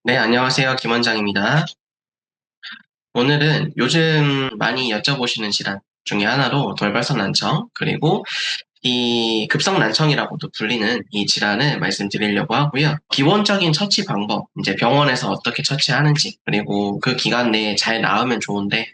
네, 안녕하세요. 김 원장입니다. 오늘은 요즘 많이 여쭤보시는 질환 중에 하나로 돌발성 난청, 그리고 이 급성 난청이라고도 불리는 이 질환을 말씀드리려고 하고요. 기본적인 처치 방법, 이제 병원에서 어떻게 처치하는지, 그리고 그 기간 내에 잘 나으면 좋은데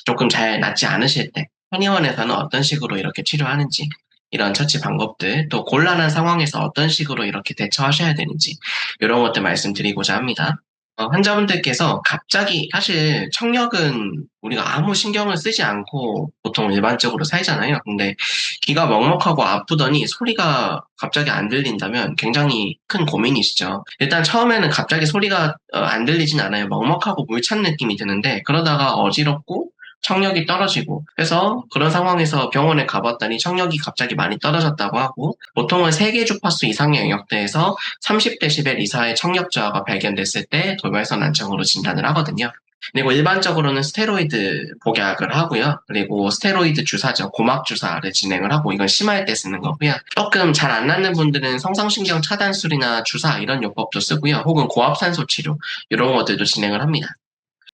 조금 잘 낫지 않으실 때 한의원에서는 어떤 식으로 이렇게 치료하는지, 이런 처치 방법들, 또 곤란한 상황에서 어떤 식으로 이렇게 대처하셔야 되는지, 이런 것들 말씀드리고자 합니다. 환자분들께서 갑자기 사실 청력은 우리가 아무 신경을 쓰지 않고 보통 일반적으로 살잖아요. 근데 귀가 먹먹하고 아프더니 소리가 갑자기 안 들린다면 굉장히 큰 고민이시죠. 일단 처음에는 갑자기 소리가 안 들리진 않아요. 먹먹하고 물 찬 느낌이 드는데 그러다가 어지럽고 청력이 떨어지고 해서 그런 상황에서 병원에 가봤더니 청력이 갑자기 많이 떨어졌다고 하고 보통은 3개 주파수 이상의 영역대에서 30데시벨 이하의 청력 저하가 발견됐을 때 돌발성 난청으로 진단을 하거든요. 그리고 일반적으로는 스테로이드 복약을 하고요. 그리고 스테로이드 주사죠. 고막 주사를 진행을 하고 이건 심할 때 쓰는 거고요. 조금 잘 안 낫는 분들은 성상신경 차단술이나 주사 이런 요법도 쓰고요. 혹은 고압산소 치료 이런 것들도 진행을 합니다.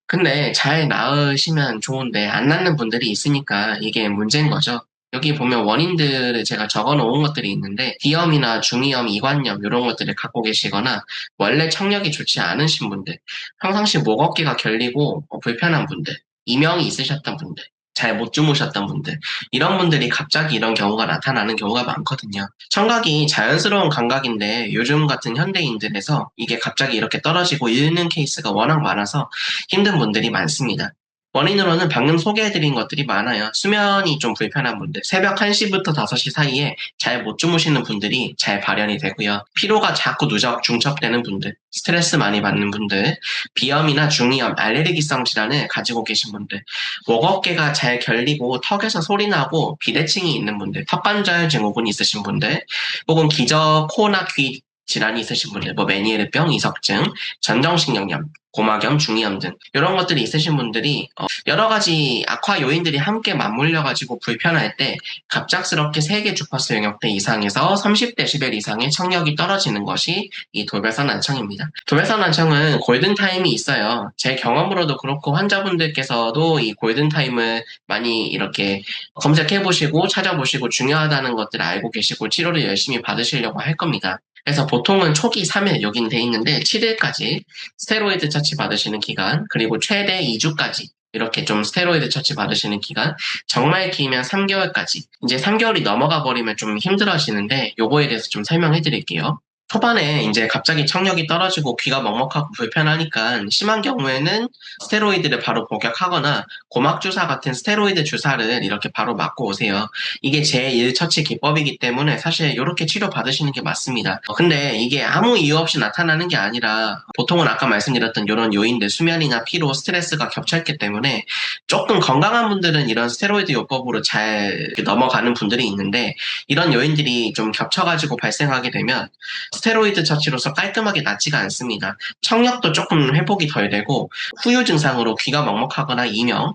근데 잘 나으시면 좋은데 안 낫는 분들이 있으니까 이게 문제인 거죠. 여기 보면 원인들을 제가 적어 놓은 것들이 있는데 비염이나 중이염, 이관염 이런 것들을 갖고 계시거나 원래 청력이 좋지 않으신 분들, 평상시 목 어깨가 결리고 불편한 분들, 이명이 있으셨던 분들, 잘 못 주무셨던 분들 이런 분들이 갑자기 이런 경우가 나타나는 경우가 많거든요. 청각이 자연스러운 감각인데 요즘 같은 현대인들에서 이게 갑자기 이렇게 떨어지고 잃는 케이스가 워낙 많아서 힘든 분들이 많습니다. 원인으로는 방금 소개해드린 것들이 많아요. 수면이 좀 불편한 분들, 새벽 1시부터 5시 사이에 잘 못 주무시는 분들이 잘 발현이 되고요. 피로가 자꾸 누적, 중첩되는 분들, 스트레스 많이 받는 분들, 비염이나 중이염, 알레르기성 질환을 가지고 계신 분들, 목 어깨가 잘 결리고 턱에서 소리 나고 비대칭이 있는 분들, 턱관절 증후군 있으신 분들, 혹은 기저, 코나 귀 질환이 있으신 분들, 뭐 메니에르병, 이석증, 전정신경염, 고막염, 중이염 등 이런 것들이 있으신 분들이 여러 가지 악화 요인들이 함께 맞물려가지고 불편할 때 갑작스럽게 3개 주파수 영역대 이상에서 30데시벨 이상의 청력이 떨어지는 것이 이 돌발성 난청입니다. 돌발성 난청은 골든타임이 있어요. 제 경험으로도 그렇고 환자분들께서도 이 골든타임을 많이 이렇게 검색해보시고 찾아보시고 중요하다는 것들을 알고 계시고 치료를 열심히 받으시려고 할 겁니다. 그래서 보통은 초기 3일 여긴 돼 있는데 7일까지 스테로이드 처치 받으시는 기간, 그리고 최대 2주까지 이렇게 좀 스테로이드 처치 받으시는 기간, 정말 길면 3개월까지. 이제 3개월이 넘어가 버리면 좀 힘들어지는데 요거에 대해서 좀 설명해 드릴게요. 초반에 이제 갑자기 청력이 떨어지고 귀가 먹먹하고 불편하니까 심한 경우에는 스테로이드를 바로 복약하거나 고막 주사 같은 스테로이드 주사를 이렇게 바로 맞고 오세요. 이게 제1 처치 기법이기 때문에 사실 이렇게 치료 받으시는 게 맞습니다. 근데 이게 아무 이유 없이 나타나는 게 아니라 보통은 아까 말씀드렸던 이런 요인들 수면이나 피로, 스트레스가 겹쳤기 때문에 조금 건강한 분들은 이런 스테로이드 요법으로 잘 넘어가는 분들이 있는데 이런 요인들이 좀 겹쳐가지고 발생하게 되면 스테로이드 처치로서 깔끔하게 낫지가 않습니다. 청력도 조금 회복이 덜 되고 후유 증상으로 귀가 먹먹하거나 이명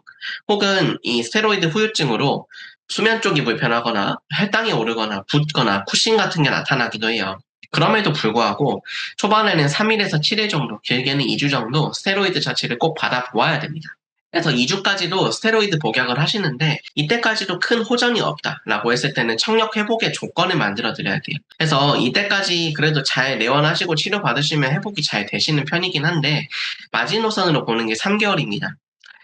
혹은 이 스테로이드 후유증으로 수면 쪽이 불편하거나 혈당이 오르거나 붓거나 쿠신 같은 게 나타나기도 해요. 그럼에도 불구하고 초반에는 3일에서 7일 정도, 길게는 2주 정도 스테로이드 처치를 꼭 받아보아야 됩니다. 그래서 2주까지도 스테로이드 복약을 하시는데 이때까지도 큰 호전이 없다라고 했을 때는 청력 회복의 조건을 만들어 드려야 돼요. 그래서 이때까지 그래도 잘 내원하시고 치료받으시면 회복이 잘 되시는 편이긴 한데 마지노선으로 보는 게 3개월입니다.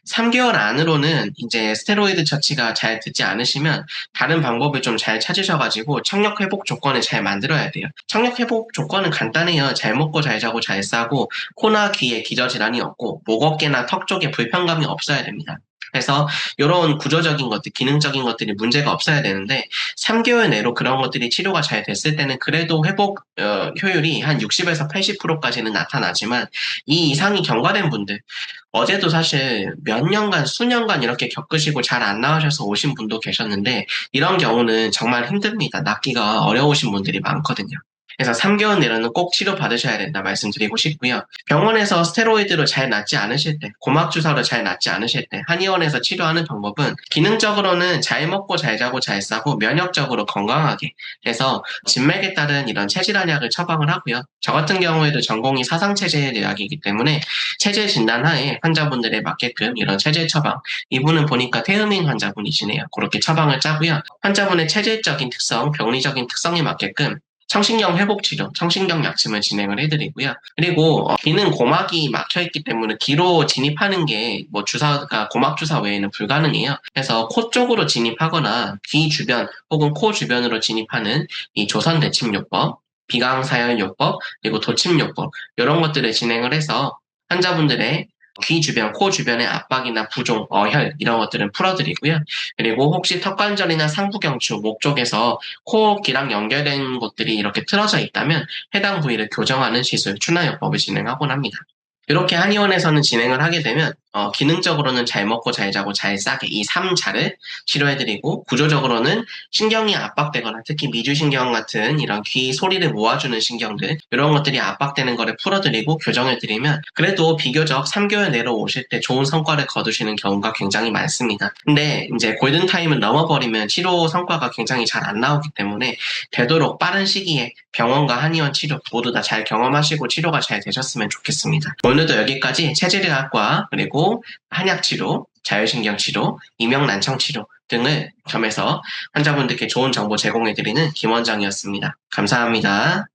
3개월 안으로는 이제 스테로이드 처치가 잘 듣지 않으시면 다른 방법을 좀 잘 찾으셔가지고 청력 회복 조건을 잘 만들어야 돼요. 청력 회복 조건은 간단해요. 잘 먹고 잘 자고 잘 싸고 코나 귀에 기저질환이 없고 목 어깨나 턱 쪽에 불편감이 없어야 됩니다. 그래서 이런 구조적인 것들, 기능적인 것들이 문제가 없어야 되는데 3개월 내로 그런 것들이 치료가 잘 됐을 때는 그래도 회복 효율이 한 60에서 80%까지는 나타나지만 이 이상이 경과된 분들 어제도 사실 몇 년간, 수년간 이렇게 겪으시고 잘 안 나으셔서 오신 분도 계셨는데, 이런 경우는 정말 힘듭니다. 낫기가 어려우신 분들이 많거든요. 그래서 3개월 내로는 꼭 치료받으셔야 된다 말씀드리고 싶고요. 병원에서 스테로이드로 잘 낫지 않으실 때, 고막주사로 잘 낫지 않으실 때 한의원에서 치료하는 방법은 기능적으로는 잘 먹고 잘 자고 잘 싸고 면역적으로 건강하게 해서 진맥에 따른 이런 체질환약을 처방을 하고요. 저 같은 경우에도 전공이 사상체질의학이기 때문에 체질 진단하에 환자분들에 맞게끔 이런 체질 처방, 이분은 보니까 태음인 환자분이시네요. 그렇게 처방을 짜고요. 환자분의 체질적인 특성, 병리적인 특성에 맞게끔 청신경 회복 치료, 청신경 약침을 진행을 해드리고요. 그리고 귀는 고막이 막혀있기 때문에 귀로 진입하는 게 뭐 주사가 고막 주사 외에는 불가능해요. 그래서 코 쪽으로 진입하거나 귀 주변 혹은 코 주변으로 진입하는 이 조선 대침요법, 비강사연요법, 그리고 도침요법 이런 것들을 진행을 해서 환자분들의 귀 주변, 코 주변의 압박이나 부종, 어혈 이런 것들은 풀어드리고요. 그리고 혹시 턱관절이나 상부경추, 목 쪽에서 코끼랑 연결된 곳들이 이렇게 틀어져 있다면 해당 부위를 교정하는 시술, 추나요법을 진행하곤 합니다. 이렇게 한의원에서는 진행을 하게 되면 기능적으로는 잘 먹고 잘 자고 잘 싸게 이 3자를 치료해드리고 구조적으로는 신경이 압박되거나 특히 미주신경 같은 이런 귀 소리를 모아주는 신경들 이런 것들이 압박되는 거를 풀어드리고 교정해드리면 그래도 비교적 3개월 내로 오실 때 좋은 성과를 거두시는 경우가 굉장히 많습니다. 근데 이제 골든타임을 넘어버리면 치료 성과가 굉장히 잘 안 나오기 때문에 되도록 빠른 시기에 병원과 한의원 치료 모두 다 잘 경험하시고 치료가 잘 되셨으면 좋겠습니다. 오늘도 여기까지 체질의학과 그리고 한약치료, 자율신경치료, 이명난청치료 등을 겸해서 환자분들께 좋은 정보 제공해드리는 김원장이었습니다. 감사합니다.